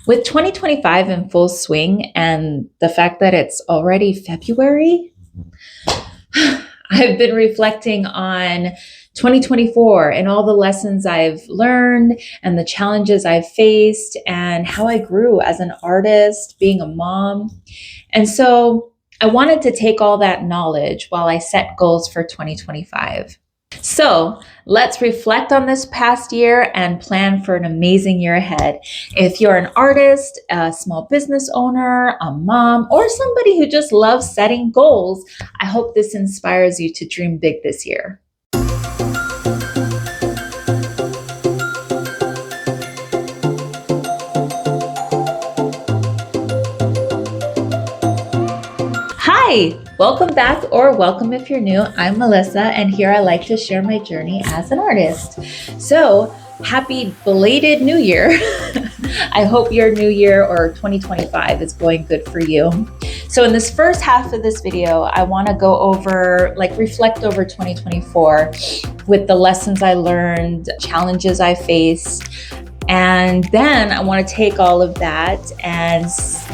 With 2025 in full swing and the fact that it's already February, I've been reflecting on 2024 and all the lessons I've learned and the challenges I've faced and how I grew as an artist, being a mom. And so I wanted to take all that knowledge while I set goals for 2025. So let's reflect on this past year and plan for an amazing year ahead. If you're an artist, a small business owner, a mom, or somebody who just loves setting goals, I hope this inspires you to dream big this year. Hi, welcome back, or welcome if you're new. I'm Melissa, and here I like to share my journey as an artist. So, happy belated New Year. I hope your new year or 2025 is going good for you. So in this first half of this video, I want to go over, reflect over 2024 with the lessons I learned, challenges I faced. And then I want to take all of that and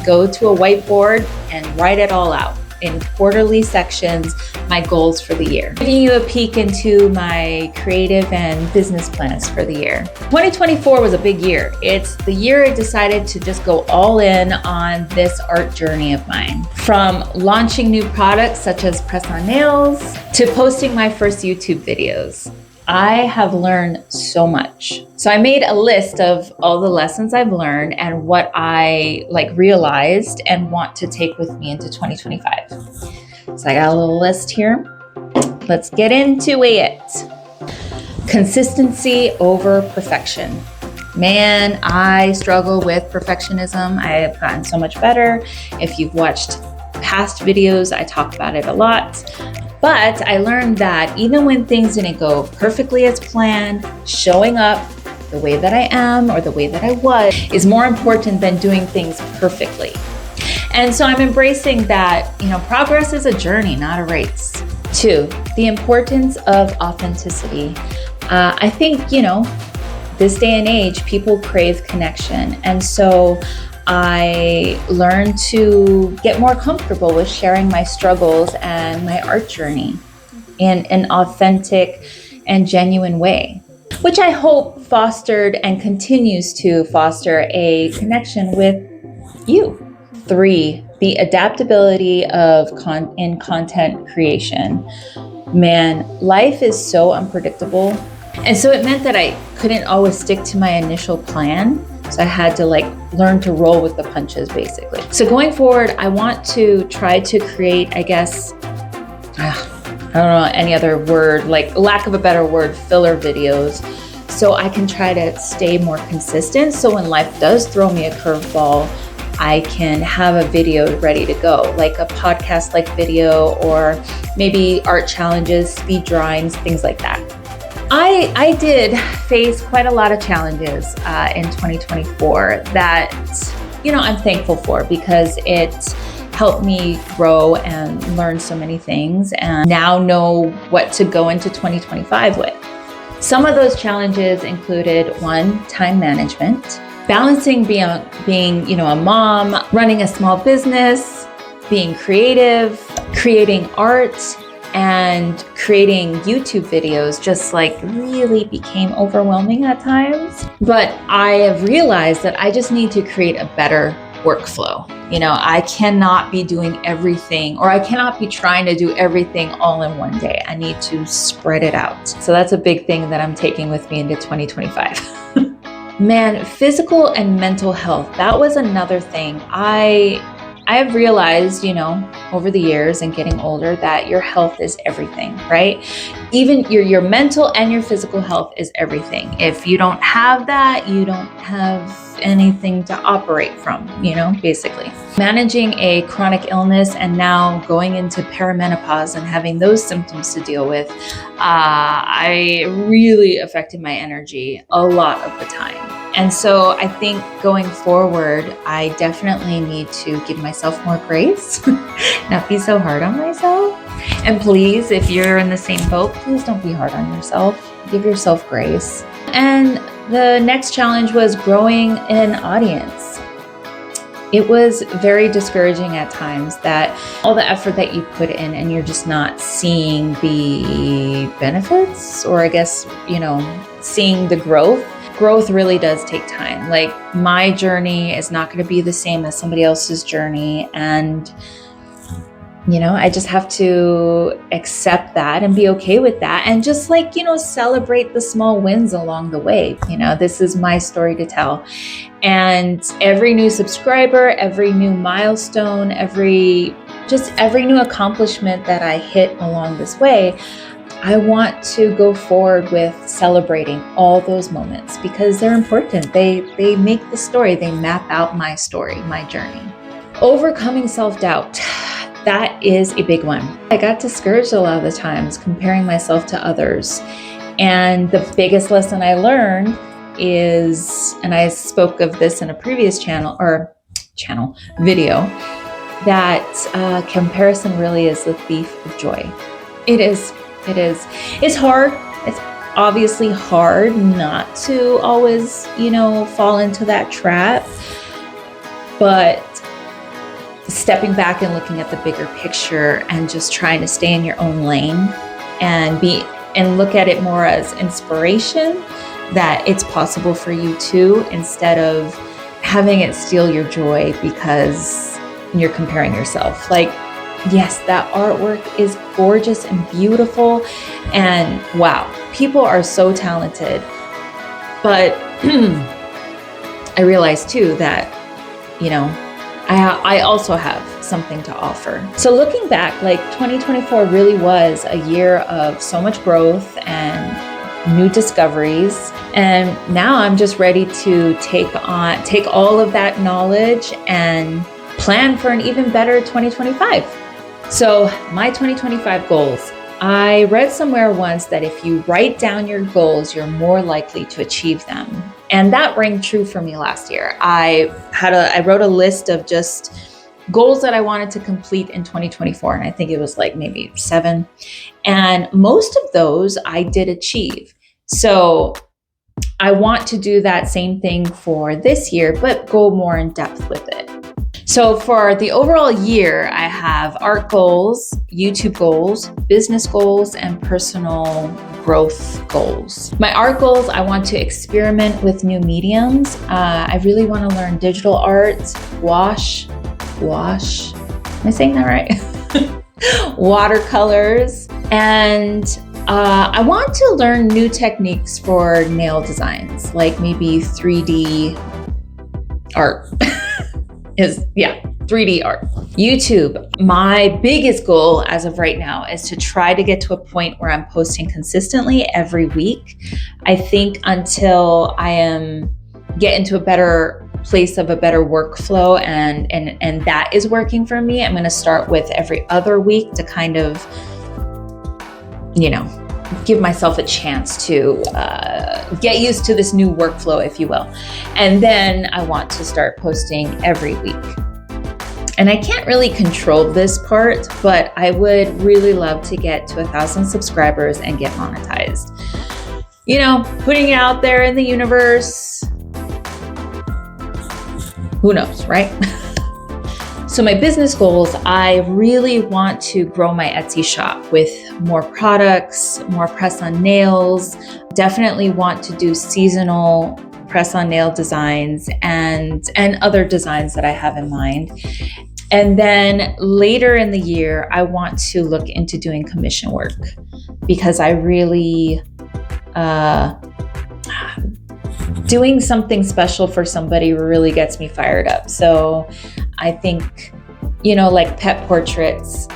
go to a whiteboard and write it all out in quarterly sections, my goals for the year. Giving you a peek into my creative and business plans for the year. 2024 was a big year. It's the year I decided to just go all in on this art journey of mine. From launching new products such as press-on nails to posting my first YouTube videos. I have learned so much. So I made a list of all the lessons I've learned and what I realized and want to take with me into 2025. So I got a little list here. Let's get into it. Consistency over perfection. Man, I struggle with perfectionism. I have gotten so much better. If you've watched past videos, I talk about it a lot. But I learned that even when things didn't go perfectly as planned, showing up the way that I am or the way that I was is more important than doing things perfectly. And so I'm embracing that, progress is a journey, not a race. 2, the importance of authenticity. I think, this day and age, people crave connection. And so I learned to get more comfortable with sharing my struggles and my art journey in an authentic and genuine way, which I hope fostered and continues to foster a connection with you. 3, the adaptability of in content creation. Man, life is so unpredictable. And so it meant that I couldn't always stick to my initial plan. So I had to learn to roll with the punches, basically. So going forward, I want to try to create, I don't know any other word, lack of a better word, filler videos. So I can try to stay more consistent. So when life does throw me a curveball, I can have a video ready to go, like a podcast-like video, or maybe art challenges, speed drawings, things like that. I did face quite a lot of challenges in 2024 that, I'm thankful for because it helped me grow and learn so many things and now know what to go into 2025 with. Some of those challenges included 1, time management, balancing being a mom, running a small business, being creative, creating art, and creating YouTube videos just really became overwhelming at times. But I have realized that I just need to create a better workflow. I cannot be doing everything, or I cannot be trying to do everything all in one day. I need to spread it out. So that's a big thing that I'm taking with me into 2025. Man, physical and mental health, that was another thing. I have realized, over the years and getting older, that your health is everything, right? Even your mental and your physical health is everything. If you don't have that, you don't have anything to operate from, basically. Managing a chronic illness and now going into perimenopause and having those symptoms to deal with, I really affected my energy a lot of the time. And so I think going forward, I definitely need to give myself more grace, not be so hard on myself. And please, if you're in the same boat, please don't be hard on yourself. Give yourself grace. And the next challenge was growing an audience. it was very discouraging at times, that all the effort that you put in and you're just not seeing the benefits, or I guess, seeing the growth. Growth really does take time. Like, my journey is not going to be the same as somebody else's journey. And, I just have to accept that and be okay with that. And just celebrate the small wins along the way. This is my story to tell. And every new subscriber, every new milestone, every new accomplishment that I hit along this way, I want to go forward with celebrating all those moments, because they're important. They make the story. They map out my story, my journey. Overcoming self-doubt. That is a big one. I got discouraged a lot of the times comparing myself to others. And the biggest lesson I learned is, and I spoke of this in a previous video, that comparison really is the thief of joy. It is. It's hard. It's obviously hard not to always, fall into that trap. But stepping back and looking at the bigger picture and just trying to stay in your own lane and look at it more as inspiration, that it's possible for you too, instead of having it steal your joy because you're comparing yourself. Like, yes, that artwork is gorgeous and beautiful, and wow, people are so talented. But I realized too that, I also have something to offer. So looking back, 2024 really was a year of so much growth and new discoveries. And now I'm just ready to take all of that knowledge and plan for an even better 2025. So my 2025 goals. I read somewhere once that if you write down your goals, you're more likely to achieve them. And that rang true for me last year. I wrote a list of just goals that I wanted to complete in 2024. And I think it was maybe 7. And most of those I did achieve. So I want to do that same thing for this year, but go more in depth with it. So for the overall year, I have art goals, YouTube goals, business goals, and personal growth goals. My art goals, I want to experiment with new mediums. I really want to learn digital art, wash. Am I saying that right? Watercolors. And I want to learn new techniques for nail designs, like maybe 3D art. 3D art. YouTube. My biggest goal as of right now is to try to get to a point where I'm posting consistently every week. I think until I get into a better place of a better workflow and that is working for me, I'm going to start with every other week to kind of, give myself a chance to get used to this new workflow, if you will. And then I want to start posting every week. And I can't really control this part, but I would really love to get to 1,000 subscribers and get monetized. Putting it out there in the universe. Who knows, right? So my business goals, I really want to grow my Etsy shop with more products, more press-on nails. Definitely want to do seasonal press-on nail designs and other designs that I have in mind. And then later in the year, I want to look into doing commission work, because I really, doing something special for somebody really gets me fired up. So I think, pet portraits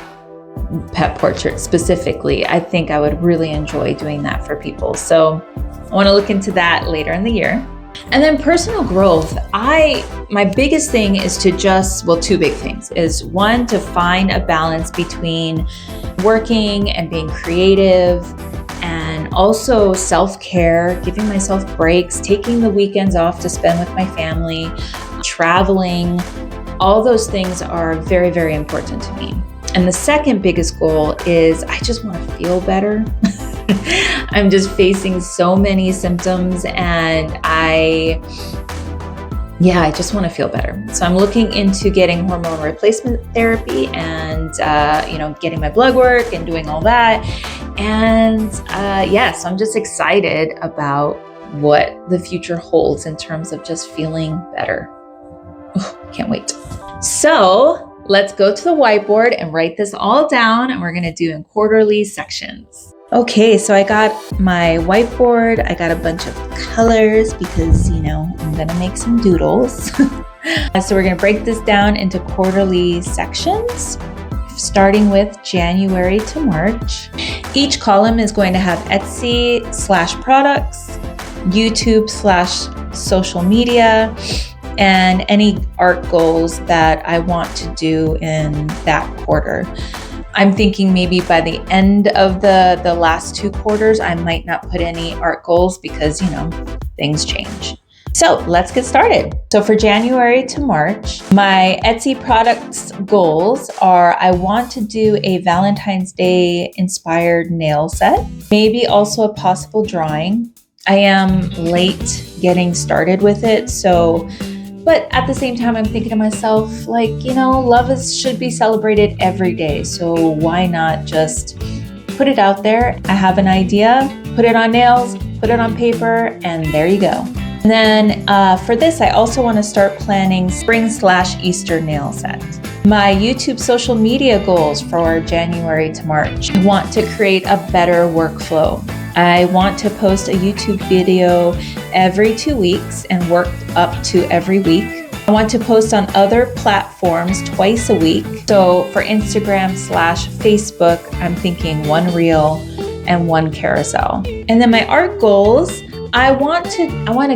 specifically, I think I would really enjoy doing that for people. So I want to look into that later in the year. And then personal growth. My biggest thing is to two big things is, one, to find a balance between working and being creative, and also self-care, giving myself breaks, taking the weekends off to spend with my family, traveling. All those things are very, very important to me. And the second biggest goal is I just want to feel better. I'm just facing so many symptoms, and I yeah, I just want to feel better. So I'm looking into getting hormone replacement therapy and, getting my blood work and doing all that. And so I'm just excited about what the future holds in terms of just feeling better. Can't wait. So let's go to the whiteboard and write this all down, and we're going to do in quarterly sections. Okay, so I got my whiteboard. I got a bunch of colors because, I'm going to make some doodles. So we're going to break this down into quarterly sections, starting with January to March. Each column is going to have Etsy/products, YouTube/social media, and any art goals that I want to do in that quarter. I'm thinking maybe by the end of the last 2 quarters, I might not put any art goals because, things change. So let's get started. So for January to March, my Etsy products goals are I want to do a Valentine's Day inspired nail set, maybe also a possible drawing. I am late getting started with it, but at the same time, I'm thinking to myself, love should be celebrated every day. So why not just put it out there? I have an idea, put it on nails, put it on paper, and there you go. And then for this, I also want to start planning spring/Easter nail set. My YouTube social media goals for January to March. I want to create a better workflow. I want to post a YouTube video every 2 weeks and work up to every week. I want to post on other platforms twice a week. So for Instagram/Facebook, I'm thinking 1 reel and 1 carousel. And then my art goals, I want to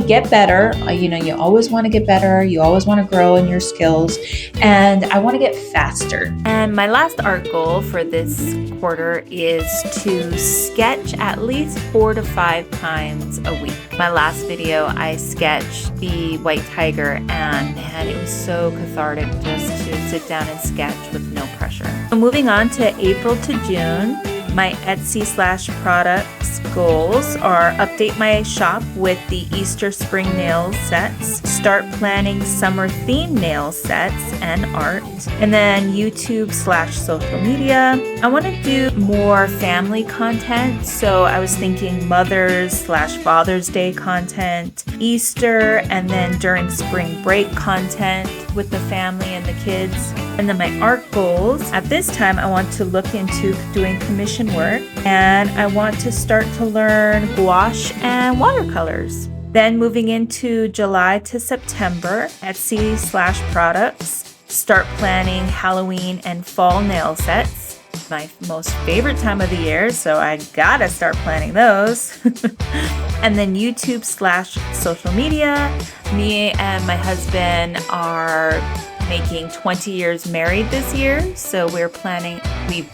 get better. You always want to get better. You always want to grow in your skills, and I want to get faster. And my last art goal for this quarter is to sketch at least 4 to 5 times a week. My last video, I sketched the white tiger, and man, it was so cathartic just to sit down and sketch with no pressure. So moving on to April to June, my Etsy/products goals are update my shop with the Easter spring nail sets, start planning summer theme nail sets and art, and then YouTube/social media. I want to do more family content, so I was thinking Mother's/Father's Day content, Easter, and then during spring break content with the family and the kids. And then my art goals, at this time I want to look into doing commission work, and I want to start to learn gouache and watercolors. Then moving into July to September, Etsy/products, start planning Halloween and fall nail sets. My most favorite time of the year, so I gotta start planning those. And then YouTube/social media. Me and my husband are making 20 years married this year, so we've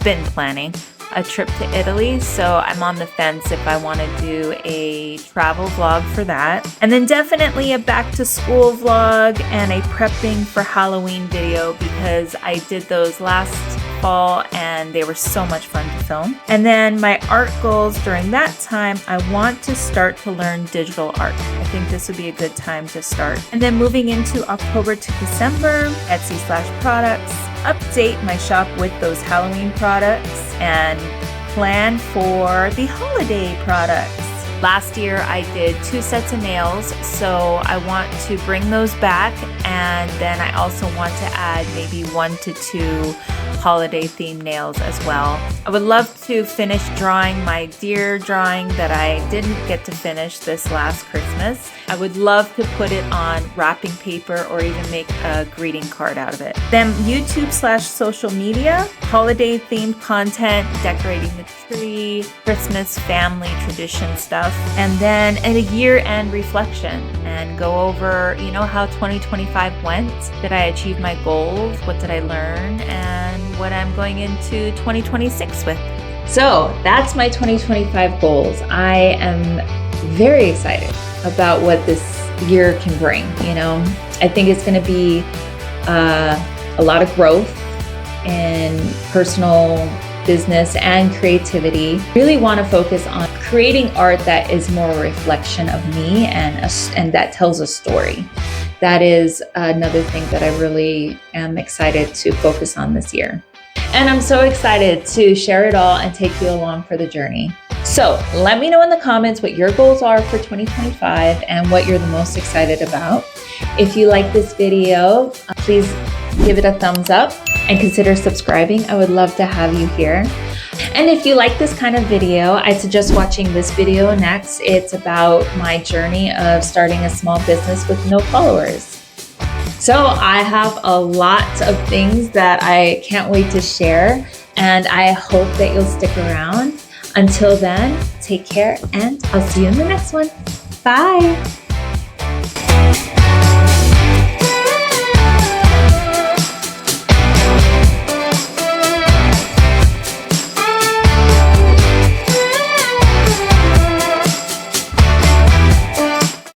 been planning a trip to Italy, so I'm on the fence if I want to do a travel vlog for that. And then definitely a back to school vlog and a prepping for Halloween video, because I did those last fall and they were so much fun to film. And then my art goals during that time, I want to start to learn digital art. I think this would be a good time to start. And then moving into October to December, Etsy/products, update my shop with those Halloween products and plan for the holiday products. Last year I did 2 sets of nails, so I want to bring those back, and then I also want to add maybe 1 to 2 holiday themed nails as well. I would love to finish drawing my deer drawing that I didn't get to finish this last Christmas. I would love to put it on wrapping paper or even make a greeting card out of it. Then YouTube/social media, holiday themed content, decorating the tree, Christmas family tradition stuff, and then a year-end reflection and go over, how 2025 went. Did I achieve my goals? What did I learn? And what I'm going into 2026 with. So that's my 2025 goals. I am very excited about what this year can bring. I think it's going to be a lot of growth in personal, business, and creativity. Really want to focus on creating art that is more a reflection of me and that tells a story. that is another thing that I really am excited to focus on this year. And I'm so excited to share it all and take you along for the journey. So let me know in the comments what your goals are for 2025 and what you're the most excited about. If you like this video, please give it a thumbs up and consider subscribing. I would love to have you here. And if you like this kind of video, I suggest watching this video next. It's about my journey of starting a small business with no followers. So I have a lot of things that I can't wait to share, and I hope that you'll stick around. Until then, take care, and I'll see you in the next one. Bye.